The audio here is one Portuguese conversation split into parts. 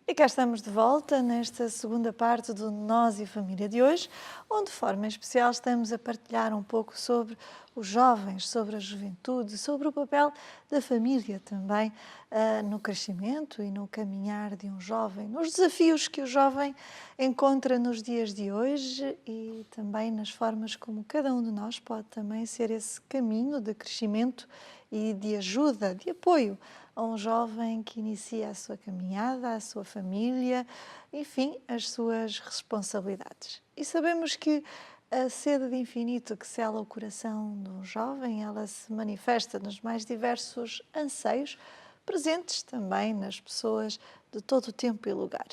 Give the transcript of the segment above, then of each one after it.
E cá estamos de volta nesta segunda parte do Nós e Família de hoje, onde de forma especial estamos a partilhar um pouco sobre os jovens, sobre a juventude, sobre o papel da família também no crescimento e no caminhar de um jovem, nos desafios que o jovem encontra nos dias de hoje e também nas formas como cada um de nós pode também ser esse caminho de crescimento e de ajuda, de apoio a um jovem que inicia a sua caminhada, a sua família, enfim, as suas responsabilidades. E sabemos que a sede de infinito que sela o coração de um jovem, ela se manifesta nos mais diversos anseios, presentes também nas pessoas de todo o tempo e lugar.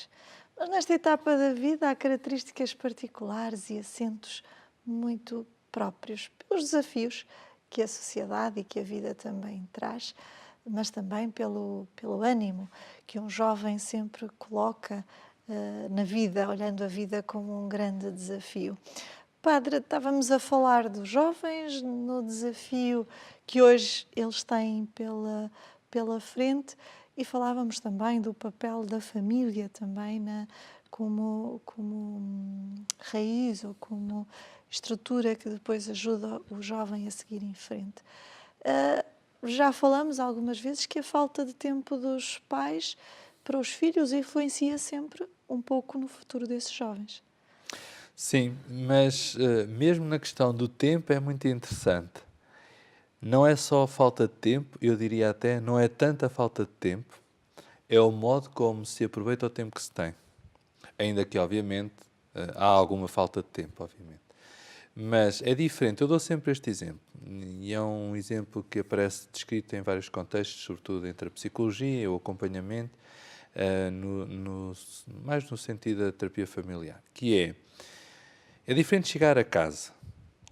Mas nesta etapa da vida há características particulares e acentos muito próprios pelos desafios que a sociedade e que a vida também traz, mas também pelo ânimo que um jovem sempre coloca na vida, olhando a vida como um grande desafio. Padre, estávamos a falar dos jovens, no desafio que hoje eles têm pela frente e falávamos também do papel da família também como raiz ou como estrutura que depois ajuda o jovem a seguir em frente. Já falamos algumas vezes que a falta de tempo dos pais para os filhos influencia sempre um pouco no futuro desses jovens. Sim, mas mesmo na questão do tempo é muito interessante. Não é só a falta de tempo, eu diria até, não é tanta falta de tempo, é o modo como se aproveita o tempo que se tem. Ainda que, obviamente, há alguma falta de tempo, obviamente. Mas é diferente, eu dou sempre este exemplo, e é um exemplo que aparece descrito em vários contextos, sobretudo entre a psicologia e o acompanhamento, mais no sentido da terapia familiar, que é diferente chegar a casa,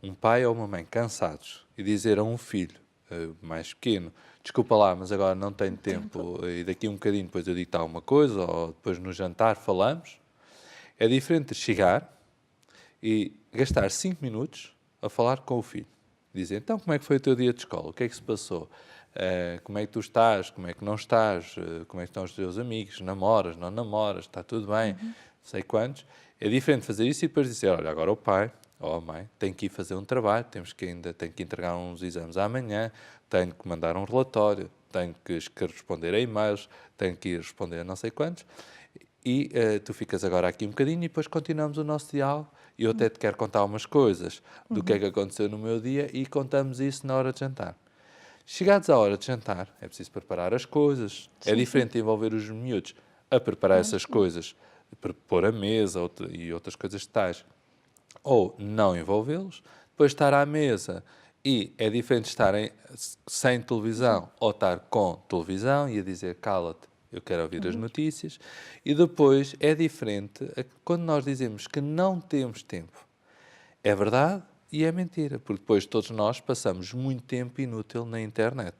um pai ou uma mãe cansados, e dizer a um filho mais pequeno, desculpa lá, mas agora não tenho tempo, e daqui a um bocadinho depois eu digo-te alguma coisa, ou depois no jantar falamos. É diferente de chegar e gastar 5 minutos a falar com o filho. Dizer, então, como é que foi o teu dia de escola? O que é que se passou? Como é que tu estás? Como é que não estás? Como é que estão os teus amigos? Namoras? Não namoras? Está tudo bem? Não sei quantos. É diferente fazer isso e depois dizer, olha, agora o pai ou a mãe tem que ir fazer um trabalho, tenho que entregar uns exames amanhã, tenho que mandar um relatório, tenho que responder a e-mails, tenho que ir responder a não sei quantos. E tu ficas agora aqui um bocadinho e depois continuamos o nosso diálogo. E eu até te quero contar umas coisas do que é que aconteceu no meu dia e contamos isso na hora de jantar. Chegados à hora de jantar, é preciso preparar as coisas. É Sim, diferente envolver os miúdos a preparar claro, essas coisas, pôr a mesa e outras coisas tais. Ou não envolvê-los, depois estar à mesa e é diferente estarem sem televisão ou estar com televisão e a dizer cala-te, eu quero ouvir as notícias. E depois é diferente quando nós dizemos que não temos tempo. É verdade e é mentira, porque depois todos nós passamos muito tempo inútil na internet.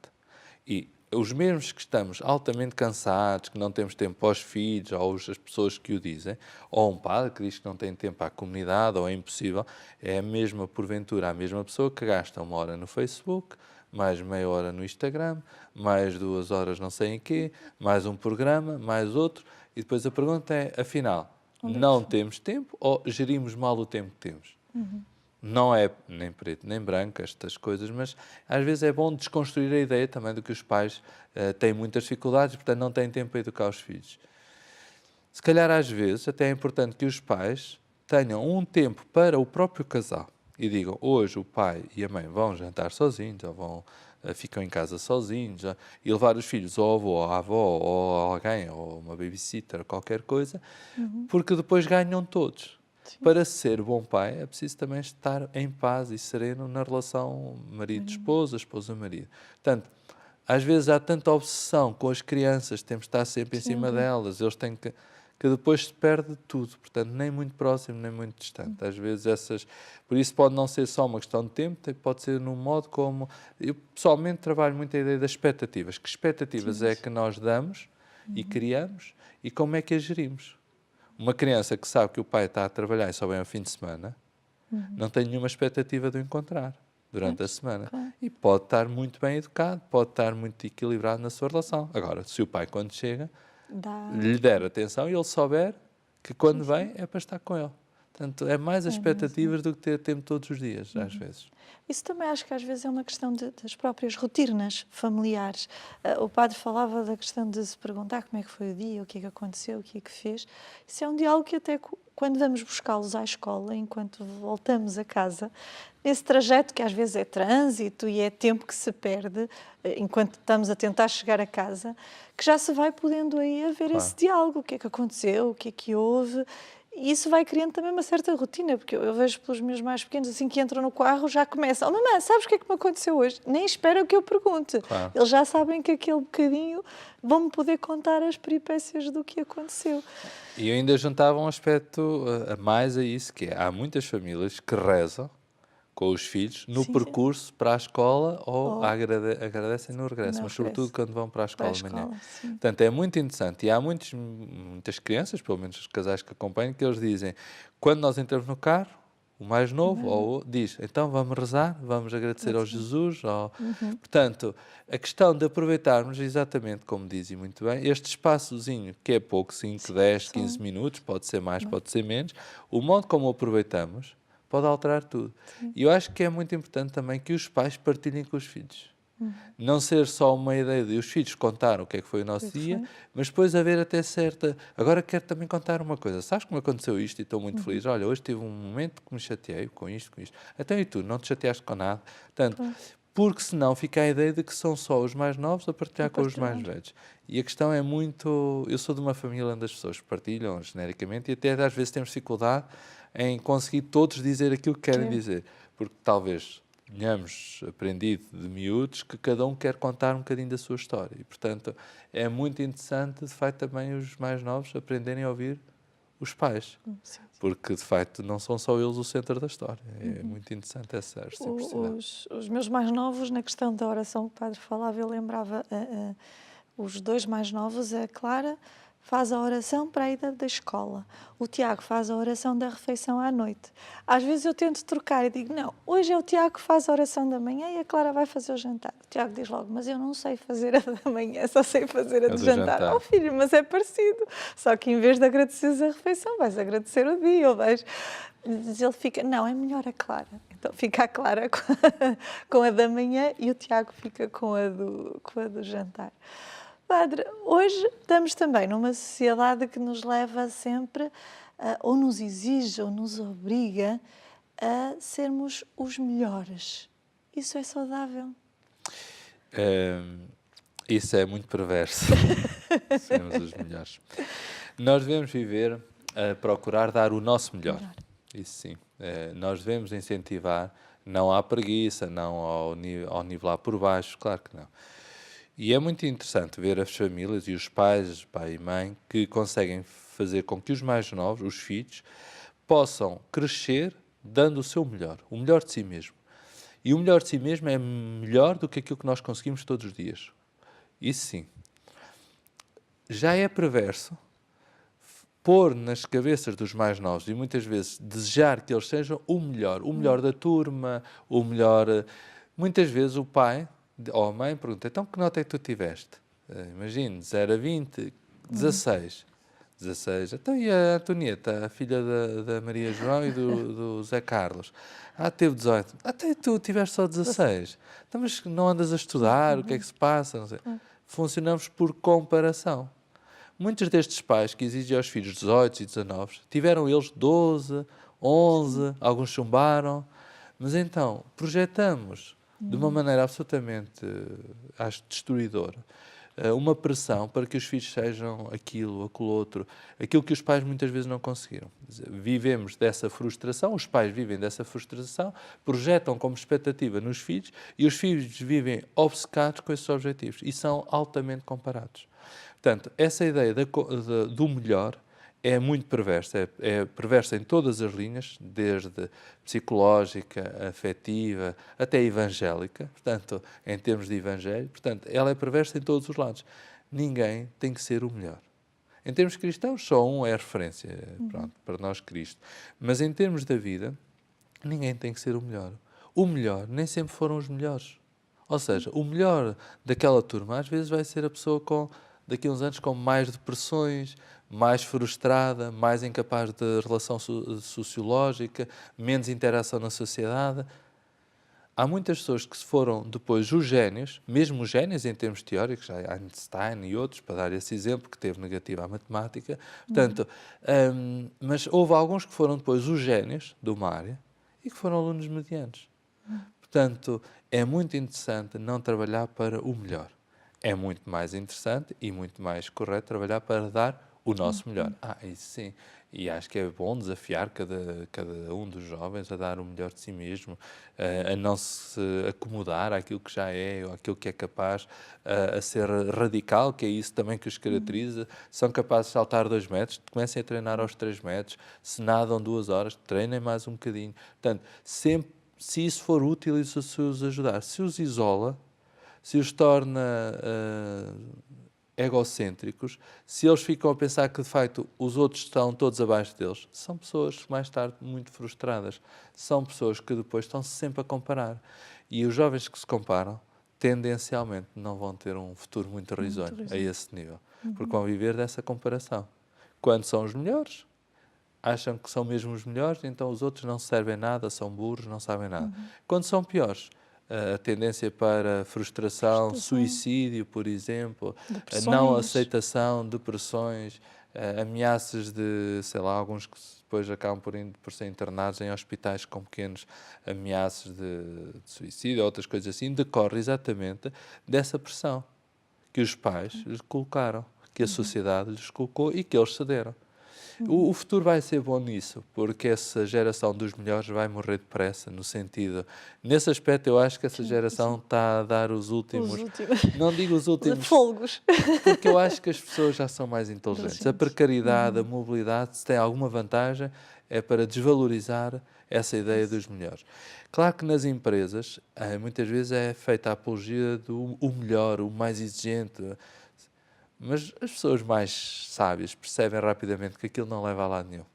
E os mesmos que estamos altamente cansados, que não temos tempo para os filhos, ou as pessoas que o dizem, ou um padre que diz que não tem tempo à comunidade, ou é impossível, é a mesma, porventura, a mesma pessoa que gasta 1 hora no Facebook, mais meia hora no Instagram, mais 2 horas não sei em quê, mais um programa, mais outro, e depois a pergunta é, afinal, onde é que não foi? temos tempo ou gerimos mal o tempo que temos? Não é nem preto nem branco estas coisas, mas às vezes é bom desconstruir a ideia também de que os pais têm muitas dificuldades, portanto não têm tempo para educar os filhos. Se calhar às vezes até é importante que os pais tenham um tempo para o próprio casal e digam, hoje o pai e a mãe vão jantar sozinhos, ou ficam em casa sozinhos, e levar os filhos ao avô, ou à avó, ou a alguém, ou uma babysitter, qualquer coisa, porque depois ganham todos. Sim, Para ser bom pai é preciso também estar em paz e sereno na relação marido-esposa, esposa-marido. Portanto, às vezes há tanta obsessão com as crianças, temos de estar sempre em sem cima dúvida. delas, eles têm que depois se perde tudo, portanto, nem muito próximo, nem muito distante. Às vezes por isso pode não ser só uma questão de tempo, pode ser num modo como, eu pessoalmente trabalho muito a ideia das expectativas, que expectativas Sim, é sim. que nós damos e criamos e como é que as gerimos. Uma criança que sabe que o pai está a trabalhar e só vem ao fim de semana, não tem nenhuma expectativa de o encontrar durante a Pois, semana. claro. E pode estar muito bem educado, pode estar muito equilibrado na sua relação. Agora, se o pai, quando chega, Dá. lhe der atenção e ele souber que quando vem é para estar com ele. Portanto, é mais as expectativas do que ter tempo todos os dias, às vezes. Isso também acho que às vezes é uma questão das próprias rotinas familiares. O padre falava da questão de se perguntar como é que foi o dia, o que é que aconteceu, o que é que fez. Isso é um diálogo que até quando vamos buscá-los à escola, enquanto voltamos a casa, esse trajeto que às vezes é trânsito e é tempo que se perde, enquanto estamos a tentar chegar a casa, que já se vai podendo aí haver esse diálogo. O que é que aconteceu, o que é que houve. E isso vai criando também uma certa rotina, porque eu vejo pelos meus mais pequenos, assim que entram no carro, já começam: "Oh, mamãe, sabes o que é que me aconteceu hoje?" Nem esperam que eu pergunte. Claro. Eles já sabem que aquele bocadinho vão-me poder contar as peripécias do que aconteceu. E eu ainda juntava um aspecto a mais a isso, que é, há muitas famílias que rezam com os filhos no Sim, sim. percurso para a escola ou Ou agradecem no regresso, no mas sobretudo regresso. quando vão para a Para a escola de manhã. escola, sim. Portanto, é muito interessante e há muitas crianças, pelo menos os casais que acompanham, que eles dizem, quando nós entramos no carro, o mais novo diz, então vamos rezar, vamos agradecer ao Jesus. Portanto, a questão de aproveitarmos, exatamente como dizem muito bem, este espaçozinho, que é pouco, 5, Sim, 10, são 15 minutos, pode ser mais, pode ser menos, o modo como o aproveitamos pode alterar tudo. E eu acho que é muito importante também que os pais partilhem com os filhos. Não ser só uma ideia de os filhos contar o que é que foi o nosso que dia, foi. mas depois haver até certa. Agora quero também contar uma coisa. Sabes como aconteceu isto e estou muito feliz? Olha, hoje tive um momento que me chateei com isto, com isto. Então e tu? Não te chateaste com nada? Portanto, porque senão fica a ideia de que são só os mais novos a partilhar com os mais velhos. E a questão é muito. Eu sou de uma família onde as pessoas partilham genericamente e até às vezes temos dificuldade em conseguir todos dizer aquilo que querem dizer. Porque talvez tenhamos aprendido de miúdos que cada um quer contar um bocadinho da sua história. E, portanto, é muito interessante, de facto, também os mais novos aprenderem a ouvir os pais. Sim. Porque, de facto, não são só eles o centro da história. É muito interessante essa reciprocidade. Os meus mais novos, na questão da oração que o padre falava, eu lembrava os dois mais novos, a Clara faz a oração para a ida da escola, o Tiago faz a oração da refeição à noite. Às vezes eu tento trocar e digo, não, hoje é o Tiago que faz a oração da manhã e a Clara vai fazer o jantar. O Tiago diz logo, mas eu não sei fazer a da manhã, só sei fazer a do jantar. Oh filho, mas é parecido, só que em vez de agradeceres a refeição, vais agradecer o dia, ou vais... Ele fica, não, é melhor a Clara. Então fica a Clara com a da manhã e o Tiago fica com a do jantar. Padre, hoje estamos também numa sociedade que nos leva sempre, ou nos exige, ou nos obriga a sermos os melhores. Isso é saudável? Isso é muito perverso. Sermos os melhores. Nós devemos viver a procurar dar o nosso melhor. Isso sim. Nós devemos incentivar, não à preguiça, não ao nivelar por baixo, claro que não. E é muito interessante ver as famílias e os pais, pai e mãe, que conseguem fazer com que os mais novos, os filhos, possam crescer dando o seu melhor, o melhor de si mesmo. E o melhor de si mesmo é melhor do que aquilo que nós conseguimos todos os dias. Isso sim. Já é perverso pôr nas cabeças dos mais novos e muitas vezes desejar que eles sejam o melhor da turma, o melhor... Muitas vezes o pai ou a mãe pergunta, então que nota é que tu tiveste? Imagine, 0 a 20, 16. 16. Então e a Antonieta, a filha da Maria João e do Zé Carlos? Teve 18. Até tu tiveste só 16. Então, mas não andas a estudar? O que é que se passa? Não sei. Funcionamos por comparação. Muitos destes pais que exigem aos filhos 18 e 19 tiveram eles 12, 11, alguns chumbaram. Mas então, projetamos de uma maneira absolutamente, acho, destruidora, uma pressão para que os filhos sejam aquilo outro, aquilo que os pais muitas vezes não conseguiram. Vivemos dessa frustração, os pais vivem dessa frustração, projetam como expectativa nos filhos e os filhos vivem obcecados com esses objetivos e são altamente comparados. Portanto, essa ideia do melhor é muito perversa, é perversa em todas as linhas, desde psicológica, afetiva, até evangélica, portanto, em termos de evangelho, portanto, ela é perversa em todos os lados. Ninguém tem que ser o melhor. Em termos cristãos, só um é a referência, pronto, para nós Cristo. Mas em termos da vida, ninguém tem que ser o melhor. O melhor nem sempre foram os melhores. Ou seja, o melhor daquela turma às vezes vai ser a pessoa com daqui a uns anos com mais depressões, mais frustrada, mais incapaz de relação sociológica, menos interação na sociedade. Há muitas pessoas que se foram depois os génios, mesmo os génios em termos teóricos, Einstein e outros, para dar esse exemplo, que teve negativa à matemática. Portanto, mas houve alguns que foram depois os génios de uma área e que foram alunos medianos. Portanto, é muito interessante não trabalhar para o melhor. É muito mais interessante e muito mais correto trabalhar para dar o nosso melhor. Isso sim. E acho que é bom desafiar cada um dos jovens a dar o melhor de si mesmo, a não se acomodar àquilo que já é ou àquilo que é capaz, a ser radical, que é isso também que os caracteriza. São capazes de saltar 2 metros, comecem a treinar aos 3 metros. Se nadam 2 horas, treinem mais um bocadinho. Portanto, sempre, se isso for útil e se os ajudar, se os isola, se os torna egocêntricos, se eles ficam a pensar que de facto os outros estão todos abaixo deles, são pessoas mais tarde muito frustradas, são pessoas que depois estão-se sempre a comparar. E os jovens que se comparam, tendencialmente, não vão ter um futuro muito risonho a esse nível, porque vão viver dessa comparação. Quando são os melhores, acham que são mesmo os melhores, então os outros não servem nada, são burros, não sabem nada. Quando são piores, a tendência para frustração, suicídio, por exemplo, a não aceitação, depressões, ameaças de, sei lá, alguns que depois acabam por ser internados em hospitais com pequenos ameaças de suicídio, outras coisas assim, decorre exatamente dessa pressão que os pais lhes colocaram, que a sociedade lhes colocou e que eles cederam. O futuro vai ser bom nisso, porque essa geração dos melhores vai morrer depressa, no sentido... Nesse aspecto, eu acho que essa geração está a dar os últimos... Não digo os últimos... Folgos. Porque eu acho que as pessoas já são mais inteligentes. A precariedade, a mobilidade, se tem alguma vantagem, é para desvalorizar essa ideia dos melhores. Claro que nas empresas, muitas vezes é feita a apologia do o melhor, o mais exigente... Mas as pessoas mais sábias percebem rapidamente que aquilo não leva a lado nenhum.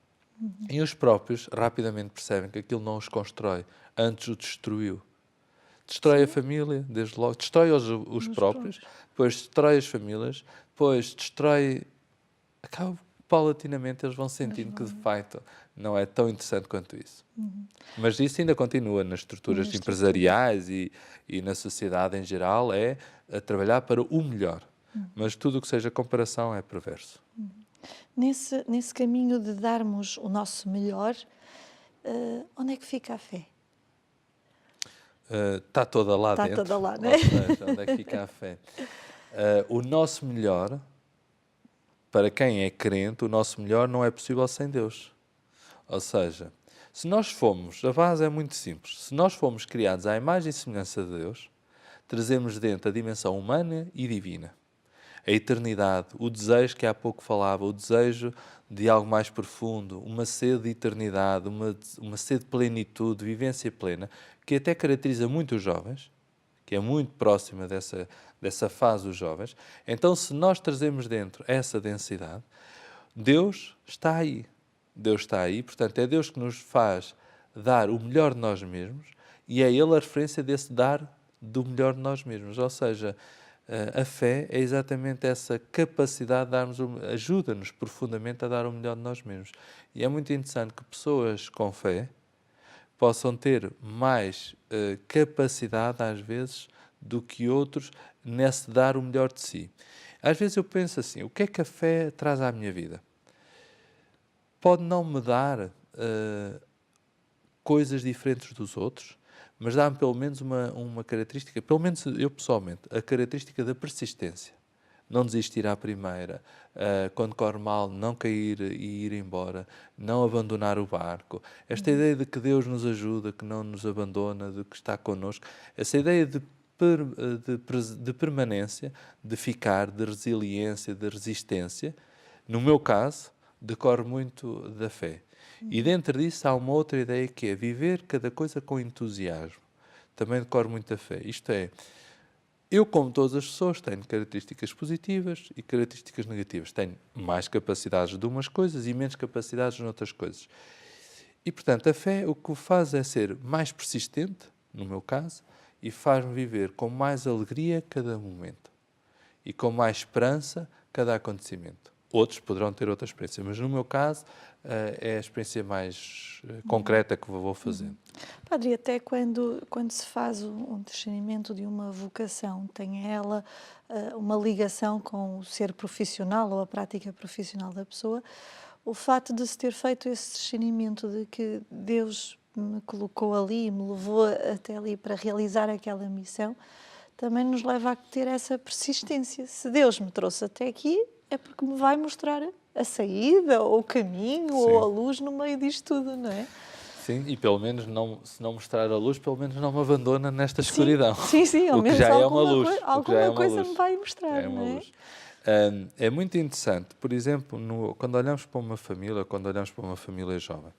E os próprios rapidamente percebem que aquilo não os constrói, antes o destruiu. Destrói a família, desde logo. Destrói os próprios, depois destrói as famílias, depois destrói... Acaba, paulatinamente, eles vão sentindo que, de facto, não é tão interessante quanto isso. Mas isso ainda continua nas estruturas empresariais e na sociedade em geral, é a trabalhar para o melhor. Mas tudo o que seja comparação é perverso. Nesse caminho de darmos o nosso melhor, onde é que fica a fé? Está toda lá dentro. Está toda lá, não Ou é? seja, onde é que fica a fé? O nosso melhor, para quem é crente, o nosso melhor não é possível sem Deus. Ou seja, se nós fomos, a base é muito simples, se nós fomos criados à imagem e semelhança de Deus, trazemos dentro a dimensão humana e divina. A eternidade, o desejo que há pouco falava, o desejo de algo mais profundo, uma sede de eternidade, uma sede de plenitude, vivência plena, que até caracteriza muito os jovens, que é muito próxima dessa fase dos jovens. Então, se nós trazemos dentro essa densidade, Deus está aí. Deus está aí, portanto, é Deus que nos faz dar o melhor de nós mesmos e é Ele a referência desse dar do melhor de nós mesmos. Ou seja, a fé é exatamente essa capacidade de darmos, ajuda-nos profundamente a dar o melhor de nós mesmos. E é muito interessante que pessoas com fé possam ter mais capacidade, às vezes, do que outros nesse dar o melhor de si. Às vezes eu penso assim, o que é que a fé traz à minha vida? Pode não me dar coisas diferentes dos outros, mas dá-me pelo menos uma característica, pelo menos eu pessoalmente, a característica da persistência. Não desistir à primeira, quando corre mal, não cair e ir embora, não abandonar o barco. Esta ideia de que Deus nos ajuda, que não nos abandona, de que está connosco, essa ideia de permanência, de ficar, de resiliência, de resistência, no meu caso, decorre muito da fé. E dentro disso há uma outra ideia que é viver cada coisa com entusiasmo. Também decorre muito da fé. Isto é, eu, como todas as pessoas, tenho características positivas e características negativas. Tenho mais capacidades de umas coisas e menos capacidades de outras coisas. E, portanto, a fé o que o faz é ser mais persistente, no meu caso, e faz-me viver com mais alegria cada momento. E com mais esperança cada acontecimento. Outros poderão ter outra experiência, mas no meu caso é a experiência mais concreta que vou fazendo. Padre, e até quando se faz um discernimento de uma vocação, tem ela uma ligação com o ser profissional ou a prática profissional da pessoa, o facto de se ter feito esse discernimento de que Deus me colocou ali, me levou até ali para realizar aquela missão, também nos leva a ter essa persistência. Se Deus me trouxe até aqui, é porque me vai mostrar a saída, ou o caminho, Sim. ou a luz no meio disto tudo, não é? Sim, e pelo menos, se não mostrar a luz, pelo menos não me abandona nesta escuridão. Sim, ao O que menos já é uma alguma, luz. alguma coisa me vai mostrar, É uma não é? luz. É muito interessante, por exemplo, quando olhamos para uma família, quando olhamos para uma família jovem,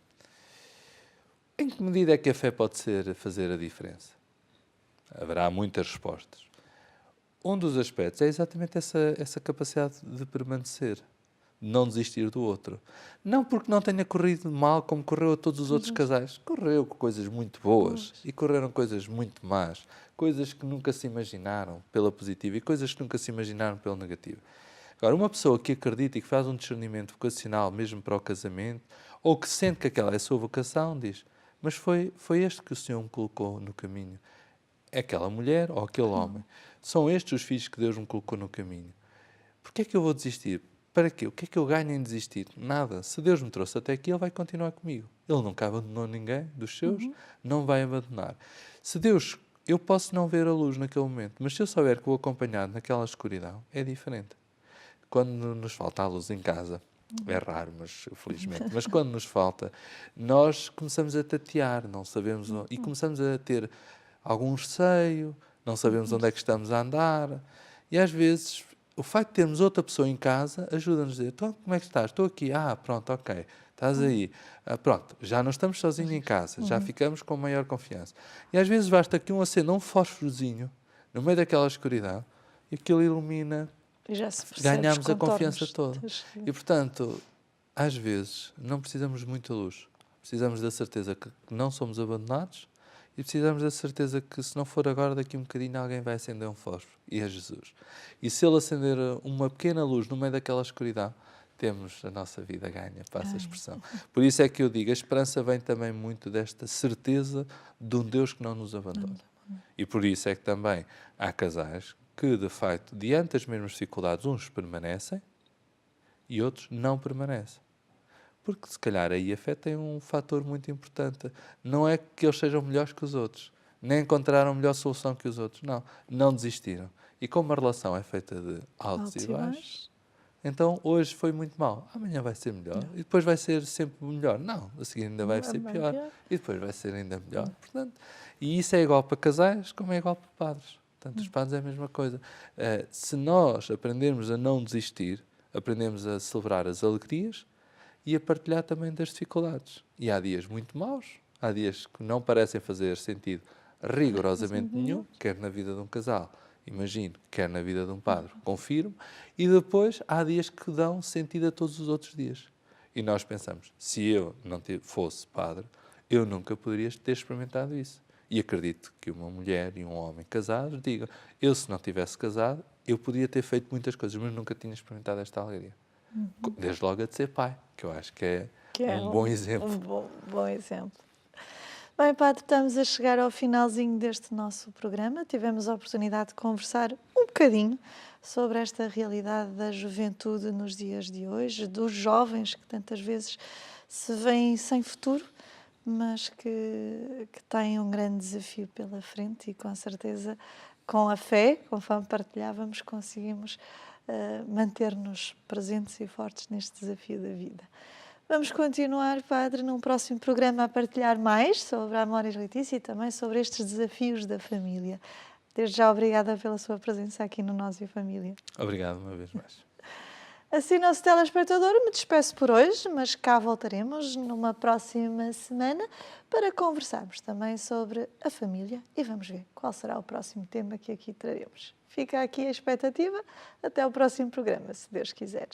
em que medida é que a fé pode fazer a diferença? Haverá muitas respostas. Um dos aspectos é exatamente essa capacidade de permanecer, de não desistir do outro. Não porque não tenha corrido mal como correu a todos os outros casais. Correu com coisas muito boas e correram coisas muito más. Coisas que nunca se imaginaram pela positiva e coisas que nunca se imaginaram pela negativa. Agora, uma pessoa que acredita e que faz um discernimento vocacional mesmo para o casamento, ou que sente que aquela é a sua vocação, diz, mas foi este que o Senhor me colocou no caminho. Aquela mulher ou aquele homem. São estes os filhos que Deus me colocou no caminho. Porquê é que eu vou desistir? Para quê? O que é que eu ganho em desistir? Nada. Se Deus me trouxe até aqui, Ele vai continuar comigo. Ele nunca abandonou ninguém dos seus, não vai abandonar. Se Deus, eu posso não ver a luz naquele momento, mas se eu souber que vou acompanhado naquela escuridão, é diferente. Quando nos falta a luz em casa, é raro, mas felizmente, mas quando nos falta, nós começamos a tatear, não sabemos, e começamos a ter algum receio, não sabemos onde é que estamos a andar, e às vezes o facto de termos outra pessoa em casa ajuda-nos a dizer, então, como é que estás? Estou aqui, pronto, ok, estás aí, pronto, já não estamos sozinhos em casa, já ficamos com maior confiança. E às vezes basta que um acenda um fósforozinho no meio daquela escuridão e aquilo ilumina, E já se percebe os ganhamos a contornos confiança toda. E portanto, às vezes, não precisamos de muita luz, precisamos da certeza que não somos abandonados. E precisamos da certeza que, se não for agora, daqui a um bocadinho, alguém vai acender um fósforo. E é Jesus. E se Ele acender uma pequena luz no meio daquela escuridão, temos a nossa vida ganha, passa a expressão. Por isso é que eu digo, a esperança vem também muito desta certeza de um Deus que não nos abandona. E por isso é que também há casais que, de facto, diante das mesmas dificuldades, uns permanecem e outros não permanecem. Porque, se calhar, aí a fé tem um fator muito importante. Não é que eles sejam melhores que os outros, nem encontraram melhor solução que os outros. Não desistiram. E como a relação é feita de altos e baixos, então hoje foi muito mal, amanhã vai ser melhor, e depois vai ser sempre melhor. Não, a seguir ainda vai ser pior, e depois vai ser ainda melhor. Portanto, e isso é igual para casais, como é igual para padres. Portanto, os padres é a mesma coisa. Se nós aprendermos a não desistir, aprendemos a celebrar as alegrias, e a partilhar também das dificuldades. E há dias muito maus, há dias que não parecem fazer sentido rigorosamente nenhum, quer na vida de um casal, imagino, quer na vida de um padre, confirmo, e depois há dias que dão sentido a todos os outros dias. E nós pensamos, se eu não fosse padre, eu nunca poderia ter experimentado isso. E acredito que uma mulher e um homem casados digam, eu se não tivesse casado, eu podia ter feito muitas coisas, mas nunca tinha experimentado esta alegria. Desde logo a de ser pai, que eu acho que é um bom exemplo. Um bom exemplo. Bem, Padre, estamos a chegar ao finalzinho deste nosso programa. Tivemos a oportunidade de conversar um bocadinho sobre esta realidade da juventude nos dias de hoje, dos jovens que tantas vezes se veem sem futuro, mas que têm um grande desafio pela frente e, com certeza, com a fé, conforme partilhávamos, conseguimos manter-nos presentes e fortes neste desafio da vida. Vamos continuar, Padre, num próximo programa a partilhar mais sobre a Amoris Laetitia e também sobre estes desafios da família. Desde já, obrigada pela sua presença aqui no Nós e Família. Obrigado uma vez mais. Assim, nosso telespectador, me despeço por hoje, mas cá voltaremos numa próxima semana para conversarmos também sobre a família e vamos ver qual será o próximo tema que aqui traremos. Fica aqui a expectativa. Até o próximo programa, se Deus quiser.